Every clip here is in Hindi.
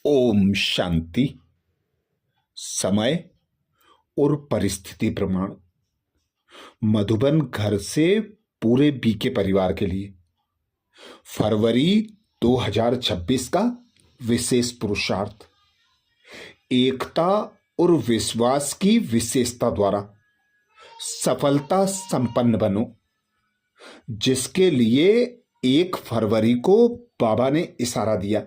ओम शांति। समय और परिस्थिति प्रमाण मधुबन घर से पूरे बीके परिवार के लिए फरवरी 2026 का विशेष पुरुषार्थ। एकता और विश्वास की विशेषता द्वारा सफलता संपन्न बनो, जिसके लिए 1 फरवरी को बाबा ने इशारा दिया।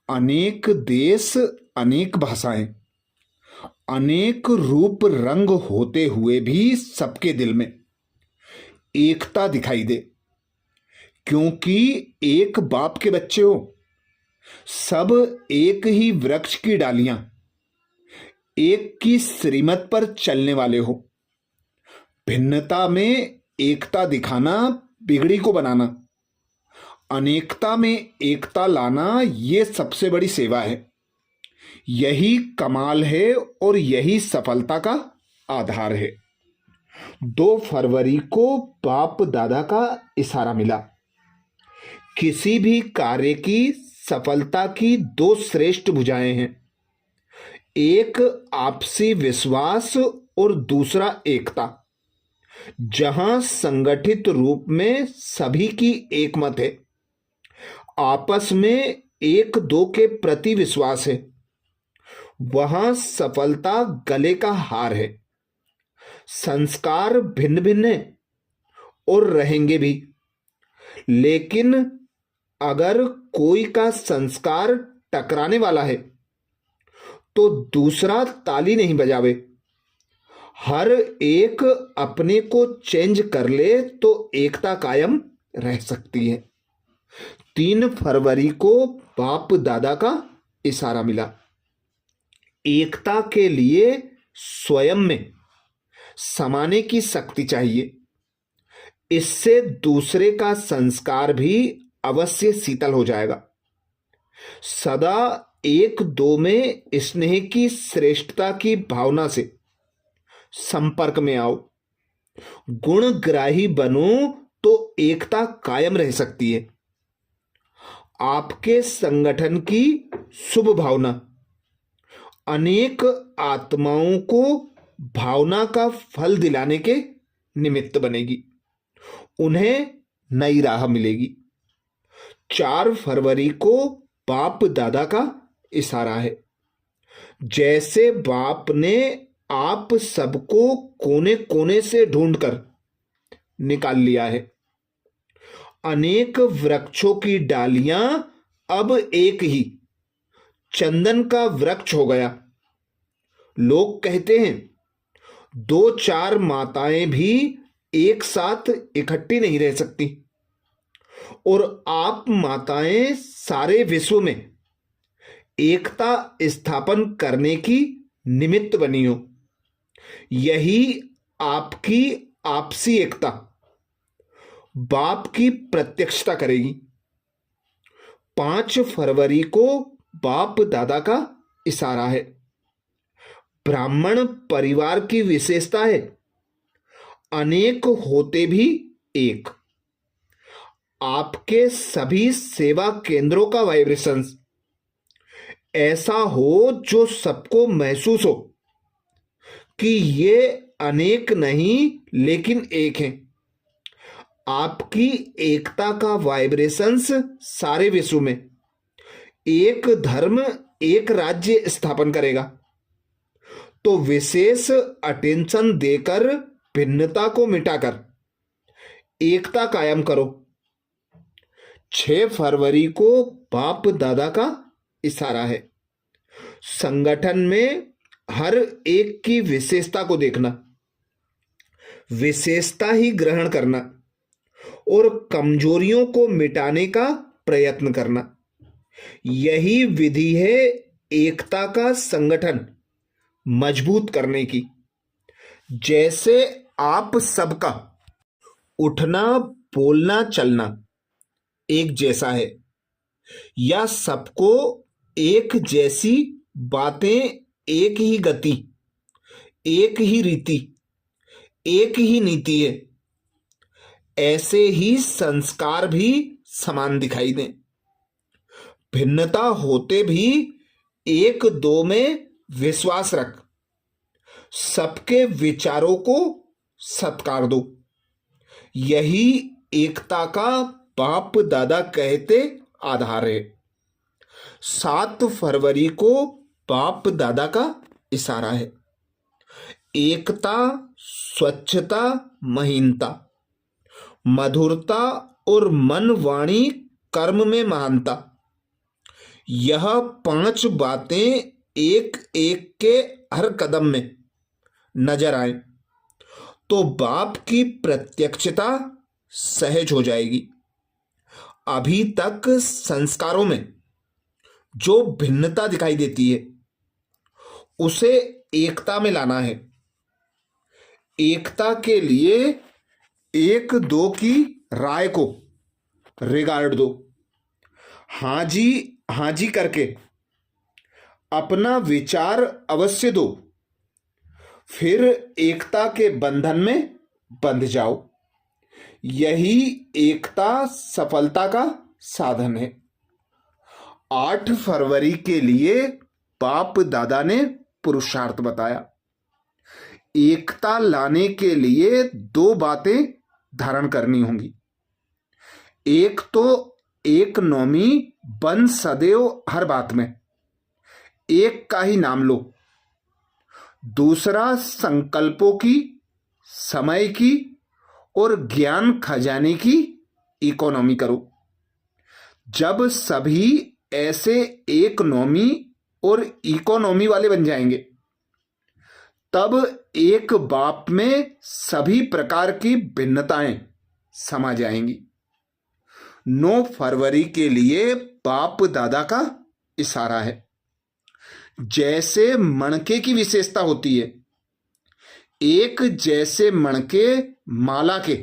अनेक देश, अनेक भाषाएं, अनेक रूप रंग होते हुए भी सबके दिल में एकता दिखाई दे, क्योंकि एक बाप के बच्चे हो, सब एक ही वृक्ष की डालियां, एक की श्रीमत पर चलने वाले हो। भिन्नता में एकता दिखाना बिगड़ी को बनाना, अनेकता में एकता लाना, ये सबसे बड़ी सेवा है। यही कमाल है और यही सफलता का आधार है। 2 फरवरी को बाप दादा का इशारा मिला। किसी भी कार्य की सफलता की 2 श्रेष्ठ भुजाएं हैं, एक आपसी विश्वास और दूसरा एकता। जहां संगठित रूप में सभी की एकमत है, आपस में एक दो के प्रति विश्वास है, वहां सफलता गले का हार है। संस्कार भिन्न भिन्न है और रहेंगे भी, लेकिन अगर कोई का संस्कार टकराने वाला है तो दूसरा ताली नहीं बजावे। हर एक अपने को चेंज कर ले तो एकता कायम रह सकती है। 3 फरवरी को बाप दादा का इशारा मिला। एकता के लिए स्वयं में समाने की शक्ति चाहिए। इससे दूसरे का संस्कार भी अवश्य शीतल हो जाएगा। सदा एक दो में स्नेह की श्रेष्ठता की भावना से संपर्क में आओ, गुणग्राही बनो तो एकता कायम रह सकती है। आपके संगठन की शुभ भावना अनेक आत्माओं को भावना का फल दिलाने के निमित्त बनेगी, उन्हें नई राह मिलेगी। 4 फरवरी को बाप दादा का इशारा है। जैसे बाप ने आप सबको कोने कोने से ढूंढकर निकाल लिया है, अनेक वृक्षों की डालियां अब एक ही चंदन का वृक्ष हो गया। लोग कहते हैं 2-4 माताएं भी एक साथ इकट्ठी नहीं रह सकती, और आप माताएं सारे विश्व में एकता स्थापन करने की निमित्त बनी हो। यही आपकी आपसी एकता बाप की प्रत्यक्षता करेगी। 5 फरवरी को बाप दादा का इशारा है। ब्राह्मण परिवार की विशेषता है अनेक होते भी एक। आपके सभी सेवा केंद्रों का वाइब्रेशन ऐसा हो जो सबको महसूस हो कि ये अनेक नहीं लेकिन एक हैं। आपकी एकता का वाइब्रेशंस सारे विश्व में एक धर्म, एक राज्य स्थापन करेगा। तो विशेष अटेंशन देकर भिन्नता को मिटाकर एकता कायम करो। 6 फरवरी को बाप दादा का इशारा है। संगठन में हर एक की विशेषता को देखना, विशेषता ही ग्रहण करना और कमजोरियों को मिटाने का प्रयत्न करना, यही विधि है एकता का संगठन मजबूत करने की। जैसे आप सबका उठना, बोलना, चलना एक जैसा है, या सबको एक जैसी बातें, एक ही गति, एक ही रीति, एक ही नीति है, ऐसे ही संस्कार भी समान दिखाई दें। भिन्नता होते भी एक दो में विश्वास रख, सबके विचारों को सत्कार दो। यही एकता का बाप दादा कहते आधार है। 7 फरवरी को बाप दादा का इशारा है। एकता, स्वच्छता, महीनता, मधुरता और मन वाणी कर्म में महानता, यह 5 बातें एक एक के हर कदम में नजर आए तो बाप की प्रत्यक्षता सहज हो जाएगी। अभी तक संस्कारों में जो भिन्नता दिखाई देती है उसे एकता में लाना है। एकता के लिए एक दो की राय को रिगार्ड दो। हाँ जी करके अपना विचार अवश्य दो, फिर एकता के बंधन में बंध जाओ। यही एकता सफलता का साधन है। 8 फरवरी के लिए बाप दादा ने पुरुषार्थ बताया। एकता लाने के लिए 2 बातें धारण करनी होंगी। एक तो एकनोमी बन सदैव हर बात में, एक का ही नाम लो। दूसरा संकल्पों की, समय की और ज्ञान खजाने की इकोनॉमी करो। जब सभी ऐसे एकनोमी और इकोनॉमी वाले बन जाएंगे तब एक बाप में सभी प्रकार की भिन्नताएं समा जाएंगी। 9 फरवरी के लिए बाप दादा का इशारा है। जैसे मणके की विशेषता होती है, एक जैसे मणके माला के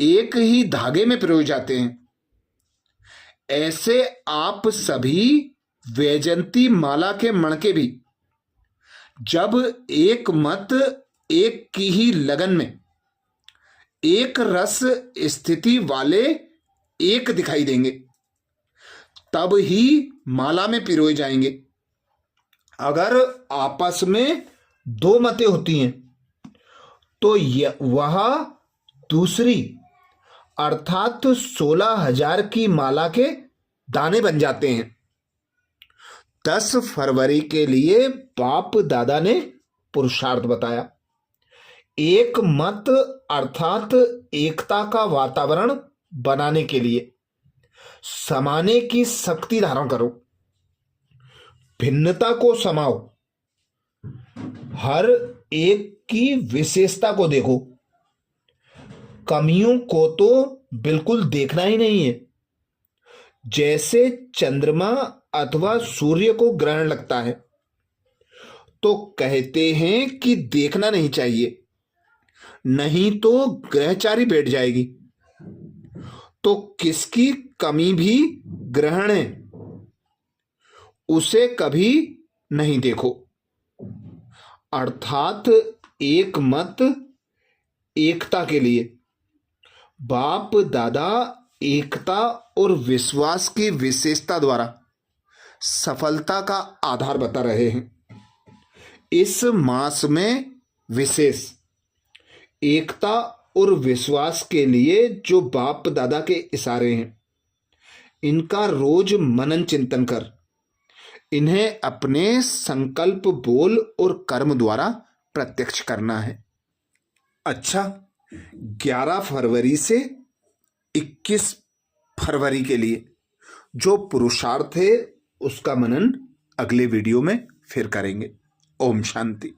एक ही धागे में पिरोए जाते हैं, ऐसे आप सभी वैजंती माला के मणके भी जब एक मत, एक की ही लगन में, एक रस स्थिति वाले एक दिखाई देंगे, तब ही माला में पिरोए जाएंगे। अगर आपस में 2 मतें होती हैं तो वह दूसरी अर्थात 16,000 की माला के दाने बन जाते हैं। 10 फरवरी के लिए बाप दादा ने पुरुषार्थ बताया। एक मत अर्थात एकता का वातावरण बनाने के लिए समाने की शक्ति धारण करो। भिन्नता को समाओ, हर एक की विशेषता को देखो, कमियों को तो बिल्कुल देखना ही नहीं है। जैसे चंद्रमा अथवा सूर्य को ग्रहण लगता है तो कहते हैं कि देखना नहीं चाहिए, नहीं तो ग्रहचारी बैठ जाएगी। तो किसकी कमी भी ग्रहण है, उसे कभी नहीं देखो। अर्थात एक मत, एकता के लिए बाप दादा एकता और विश्वास की विशेषता द्वारा सफलता का आधार बता रहे हैं। इस मास में विशेष एकता और विश्वास के लिए जो बाप दादा के इशारे हैं, इनका रोज मनन चिंतन कर इन्हें अपने संकल्प, बोल और कर्म द्वारा प्रत्यक्ष करना है। अच्छा, 11 फरवरी से 21 फरवरी के लिए जो पुरुषार्थ है उसका मनन अगले वीडियो में फिर करेंगे। ओम शांति।